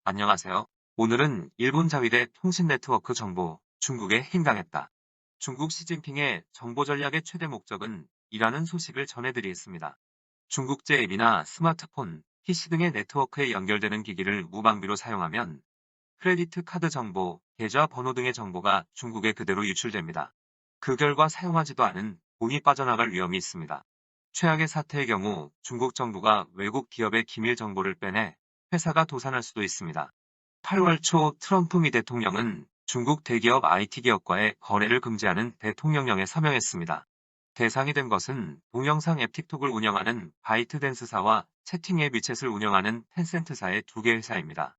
안녕하세요. 오늘은 일본 자위대 통신 네트워크 정보, 중국에 힘당했다. 중국 시진핑의 정보 전략의 최대 목적은 이라는 소식을 전해드리겠습니다. 중국제 앱이나 스마트폰, PC 등의 네트워크에 연결되는 기기를 무방비로 사용하면 크레디트 카드 정보, 계좌 번호 등의 정보가 중국에 그대로 유출됩니다. 그 결과 사용하지도 않은 돈이 빠져나갈 위험이 있습니다. 최악의 사태의 경우 중국 정부가 외국 기업의 기밀 정보를 빼내 회사가 도산할 수도 있습니다. 8월 초 트럼프 미 대통령은 중국 대기업 IT 기업과의 거래를 금지하는 대통령령에 서명했습니다. 대상이 된 것은 동영상 앱 틱톡을 운영하는 바이트댄스사와 채팅 앱 위챗을 운영하는 텐센트사의 두 개 회사입니다.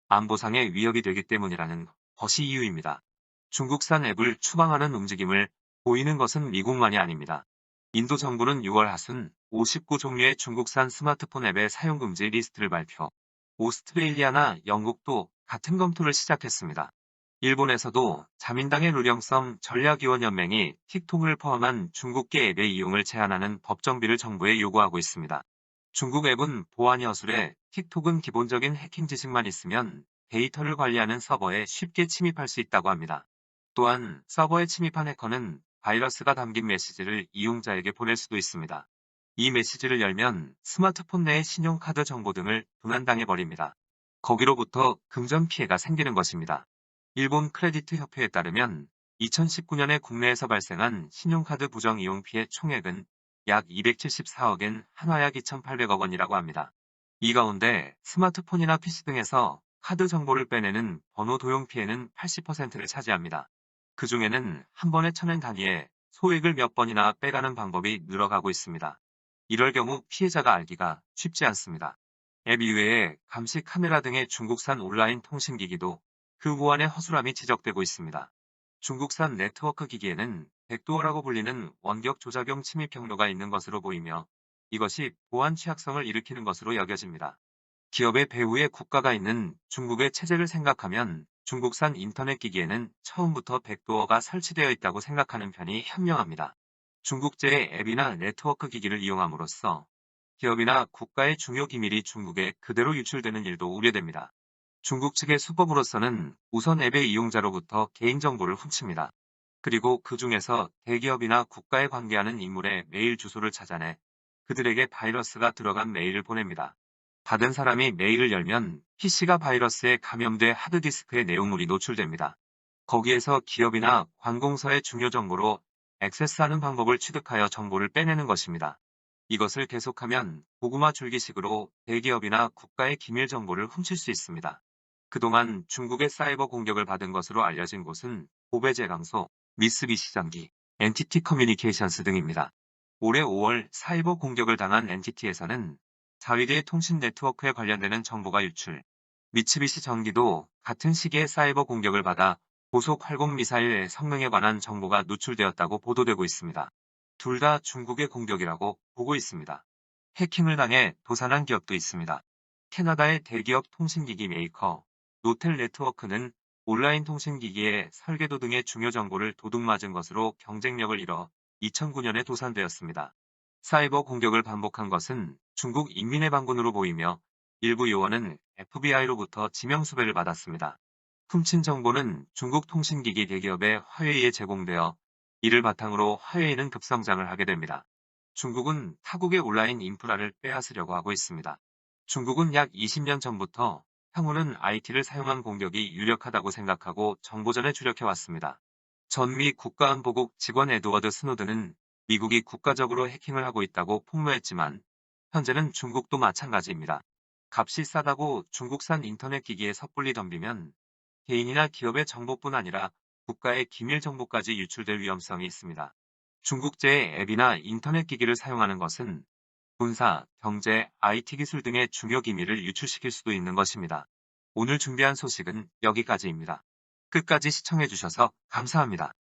안보상의 위협이 되기 때문이라는 것이 이유입니다. 중국산 앱을 추방하는 움직임을 보이는 것은 미국만이 아닙니다. 인도 정부는 6월 하순 59종류의 중국산 스마트폰 앱의 사용 금지 리스트를 발표. 오스트레일리아나 영국도 같은 검토를 시작했습니다. 일본에서도 자민당의 루령섬 전략위원연맹이 틱톡을 포함한 중국계 앱의 이용을 제한하는 법정비를 정부에 요구하고 있습니다. 중국 앱은 보안이 허술해 틱톡은 기본적인 해킹 지식만 있으면 데이터를 관리하는 서버에 쉽게 침입할 수 있다고 합니다. 또한 서버에 침입한 해커는 바이러스가 담긴 메시지를 이용자에게 보낼 수도 있습니다. 이 메시지를 열면 스마트폰 내의 신용카드 정보 등을 도난당해버립니다. 거기로부터 금전 피해가 생기는 것입니다. 일본 크레디트 협회에 따르면 2019년에 국내에서 발생한 신용카드 부정 이용 피해 총액은 약 274억엔 한화약 2,800억 원이라고 합니다. 이 가운데 스마트폰이나 PC 등에서 카드 정보를 빼내는 번호 도용 피해는 80%를 차지합니다. 그 중에는 한 번에 천엔 단위의 소액을 몇 번이나 빼가는 방법이 늘어가고 있습니다. 이럴 경우 피해자가 알기가 쉽지 않습니다. 앱 이외에 감시 카메라 등의 중국산 온라인 통신기기도 그 보안의 허술함이 지적되고 있습니다. 중국산 네트워크 기기에는 백도어라고 불리는 원격 조작용 침입 경로가 있는 것으로 보이며 이것이 보안 취약성을 일으키는 것으로 여겨집니다. 기업의 배후에 국가가 있는 중국의 체제를 생각하면 중국산 인터넷 기기에는 처음부터 백도어가 설치되어 있다고 생각하는 편이 현명합니다. 중국제의 앱이나 네트워크 기기를 이용함으로써 기업이나 국가의 중요 기밀이 중국에 그대로 유출되는 일도 우려됩니다. 중국 측의 수법으로서는 우선 앱의 이용자로부터 개인정보를 훔칩니다. 그리고 그 중에서 대기업이나 국가에 관계하는 인물의 메일 주소를 찾아내 그들에게 바이러스가 들어간 메일을 보냅니다. 받은 사람이 메일을 열면 PC가 바이러스에 감염돼 하드디스크의 내용물이 노출됩니다. 거기에서 기업이나 관공서의 중요 정보로 액세스하는 방법을 취득하여 정보를 빼내는 것입니다. 이것을 계속하면 고구마 줄기식으로 대기업이나 국가의 기밀 정보를 훔칠 수 있습니다. 그동안 중국의 사이버 공격을 받은 것으로 알려진 곳은 고베제강소, 미쓰비시전기, NTT 커뮤니케이션스 등입니다. 올해 5월 사이버 공격을 당한 NTT에서는 자위대 통신 네트워크에 관련되는 정보가 유출. 미츠비시 전기도 같은 시기에 사이버 공격을 받아 고속 활공 미사일의 성능에 관한 정보가 노출되었다고 보도되고 있습니다. 둘 다 중국의 공격이라고 보고 있습니다. 해킹을 당해 도산한 기업도 있습니다. 캐나다의 대기업 통신기기 메이커 노텔 네트워크는 온라인 통신기기의 설계도 등의 중요 정보를 도둑맞은 것으로 경쟁력을 잃어 2009년에 도산되었습니다. 사이버 공격을 반복한 것은 중국 인민의 반군으로 보이며 일부 요원은 FBI로부터 지명수배를 받았습니다. 훔친 정보는 중국 통신기기 대기업의 화웨이에 제공되어 이를 바탕으로 화웨이는 급성장을 하게 됩니다. 중국은 타국의 온라인 인프라를 빼앗으려고 하고 있습니다. 중국은 약 20년 전부터 향후는 IT를 사용한 공격이 유력하다고 생각하고 정보전에 주력해왔습니다. 전 미 국가안보국 직원 에드워드 스노든은 미국이 국가적으로 해킹을 하고 있다고 폭로했지만 현재는 중국도 마찬가지입니다. 값이 싸다고 중국산 인터넷 기기에 섣불리 덤비면 개인이나 기업의 정보뿐 아니라 국가의 기밀 정보까지 유출될 위험성이 있습니다. 중국제의 앱이나 인터넷 기기를 사용하는 것은 군사, 경제, IT 기술 등의 중요 기밀을 유출시킬 수도 있는 것입니다. 오늘 준비한 소식은 여기까지입니다. 끝까지 시청해주셔서 감사합니다.